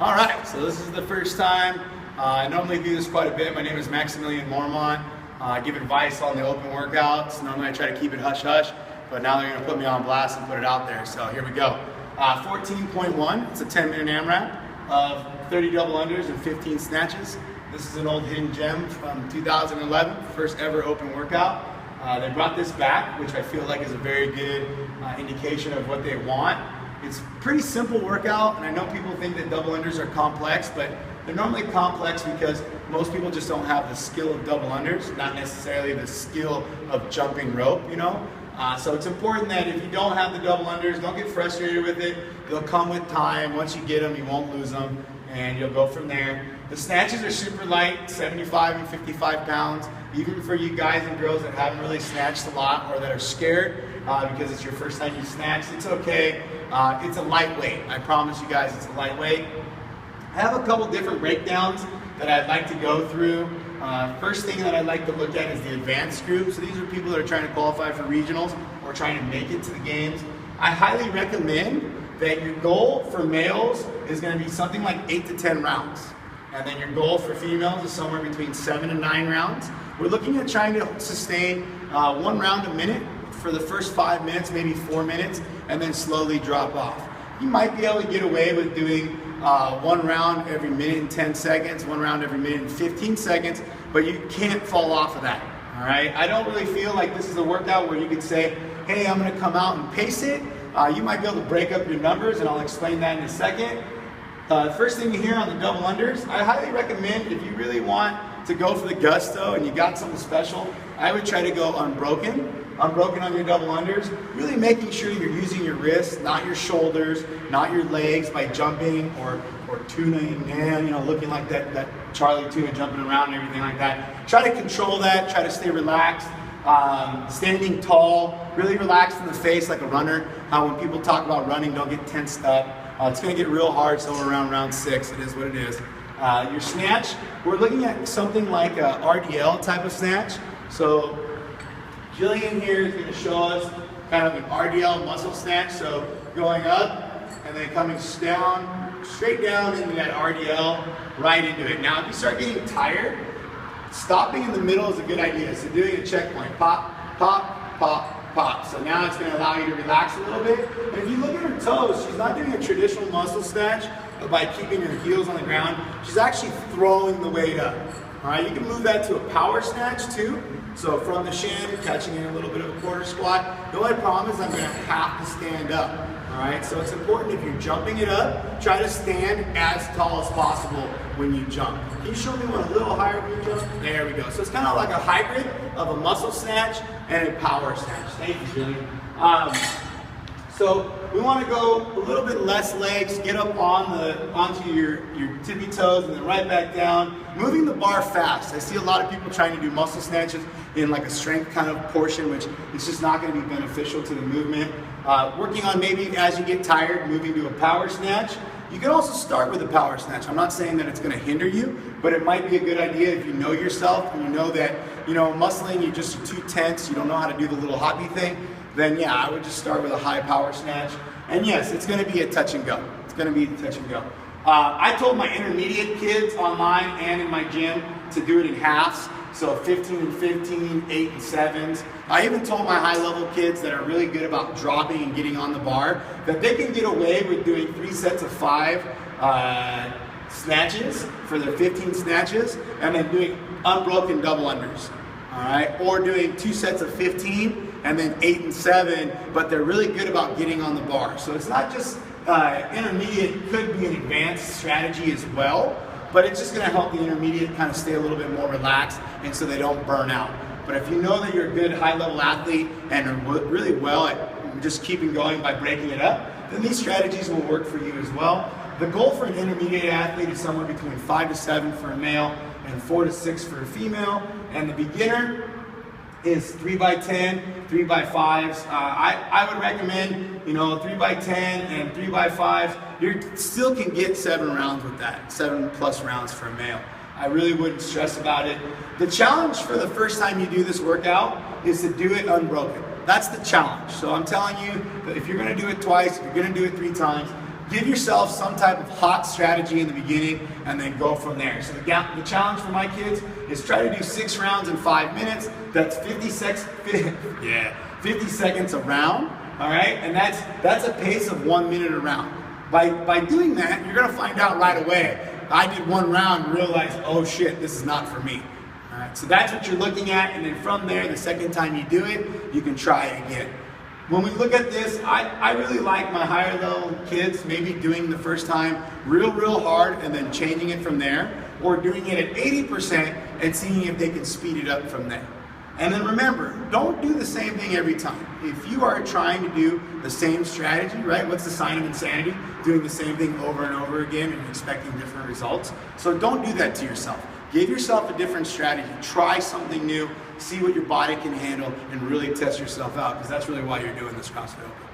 All right, so this is the first time. I normally do this quite a bit. My name is Maximilian Mormont. I give advice on the open workouts. Normally I try to keep it hush-hush, but now they're going to put me on blast and put it out there. So here we go. 14.1, it's a 10-minute AMRAP of 30 double unders and 15 snatches. This is an old hidden gem from 2011, first ever open workout. They brought this back, which I feel like is a very good indication of what they want. It's a pretty simple workout, and I know people think that double unders are complex, but they're normally complex because most people just don't have the skill of double unders, not necessarily the skill of jumping rope, you know? So it's important that if you don't have the double unders, don't get frustrated with it. They'll come with time. Once you get them, you won't lose them, and you'll go from there. The snatches are super light, 75 and 55 pounds. Even for you guys and girls that haven't really snatched a lot or that are scared because it's your first time you snatched, it's okay. It's a lightweight. I promise you guys it's a lightweight. I have a couple different breakdowns that I'd like to go through. First thing that I'd like to look at is the advanced group. So these are people that are trying to qualify for regionals or trying to make it to the games. I highly recommend that your goal for males is going to be something like 8 to 10 rounds. And then your goal for females is somewhere between 7 and 9 rounds. We're looking at trying to sustain 1 round a minute for the first 5 minutes, maybe 4 minutes, and then slowly drop off. You might be able to get away with doing 1 round every minute and 10 seconds, 1 round every minute and 15 seconds, but you can't fall off of that, all right? I don't really feel like this is a workout where you could say, hey, I'm gonna come out and pace it. You might be able to break up your numbers, and I'll explain that in a second. First thing you hear on the double unders, I highly recommend if you really want to go for the gusto and you got something special, I would try to go unbroken on your double unders, really making sure you're using your wrists, not your shoulders, not your legs by jumping or tuning in, you know, looking like that Charlie tuna jumping around and everything like that. Try to control that, try to stay relaxed. Standing tall, really relaxed in the face like a runner. How when people talk about running, don't get tensed up. It's going to get real hard somewhere around round 6. It is what it is. Your snatch, we're looking at something like a RDL type of snatch. So Jillian here is going to show us kind of an RDL muscle snatch. So going up and then coming down, straight down into that RDL, right into it. Now if you start getting tired, stopping in the middle is a good idea. So doing a checkpoint, pop, pop, pop, pop. So now it's going to allow you to relax a little bit. And if you look at her toes, she's not doing a traditional muscle snatch by keeping her heels on the ground. She's actually throwing the weight up. All right, you can move that to a power snatch too. So from the shin, catching in a little bit of a quarter squat. The only problem is I'm going to have to stand up. All right, so it's important if you're jumping it up, try to stand as tall as possible when you jump. Can you show me one a little higher when you jump? There we go. So it's kind of like a hybrid of a muscle snatch and a power snatch. Thank you, Jillian. So we want to go a little bit less legs, get up onto your tippy toes and then right back down. Moving the bar fast. I see a lot of people trying to do muscle snatches in like a strength kind of portion, which is just not going to be beneficial to the movement. Working on maybe as you get tired, moving to a power snatch. You can also start with a power snatch. I'm not saying that it's going to hinder you, but it might be a good idea if you know yourself and you know that, you know, muscling, you're just too tense, you don't know how to do the little hoppy thing, then yeah, I would just start with a high power snatch. And yes, it's going to be a touch and go. It's going to be a touch and go. I told my intermediate kids online and in my gym to do it in halves. So 15 and 15, 8 and 7s. I even told my high level kids that are really good about dropping and getting on the bar that they can get away with doing 3 sets of 5 snatches for their 15 snatches and then doing unbroken double unders. All right, or doing 2 sets of 15 and then 8 and 7, but they're really good about getting on the bar. So it's not just intermediate, could be an advanced strategy as well, but it's just going to help the intermediate kind of stay a little bit more relaxed and so they don't burn out. But if you know that you're a good high-level athlete and are really well at just keeping going by breaking it up, then these strategies will work for you as well. The goal for an intermediate athlete is somewhere between 5 to 7 for a male and 4 to 6 for a female. And the beginner is 3x10, 3x5s. I would recommend, you know, 3x10 and 3x5s. You still can get 7 rounds with that, 7+ rounds for a male. I really wouldn't stress about it. The challenge for the first time you do this workout is to do it unbroken. That's the challenge. So I'm telling you that if you're going to do it twice, if you're going to do it 3 times, Give yourself some type of hot strategy in the beginning and then go from there. So the challenge for my kids is try to do 6 rounds in 5 minutes. That's 50 seconds a round, all right? And that's a pace of 1 minute a round. By doing that, you're gonna find out right away. I did 1 round and realized, oh shit, this is not for me. All right, so that's what you're looking at, and then from there, the second time you do it, you can try it again. When we look at this, I really like my higher level kids maybe doing the first time real hard and then changing it from there, or doing it at 80% and seeing if they can speed it up from there. And then remember, don't do the same thing every time. If you are trying to do the same strategy, right? What's the sign of insanity? Doing the same thing over and over again and expecting different results. So don't do that to yourself. Give yourself a different strategy. Try something new. See what your body can handle and really test yourself out, because that's really why you're doing this CrossFit Open.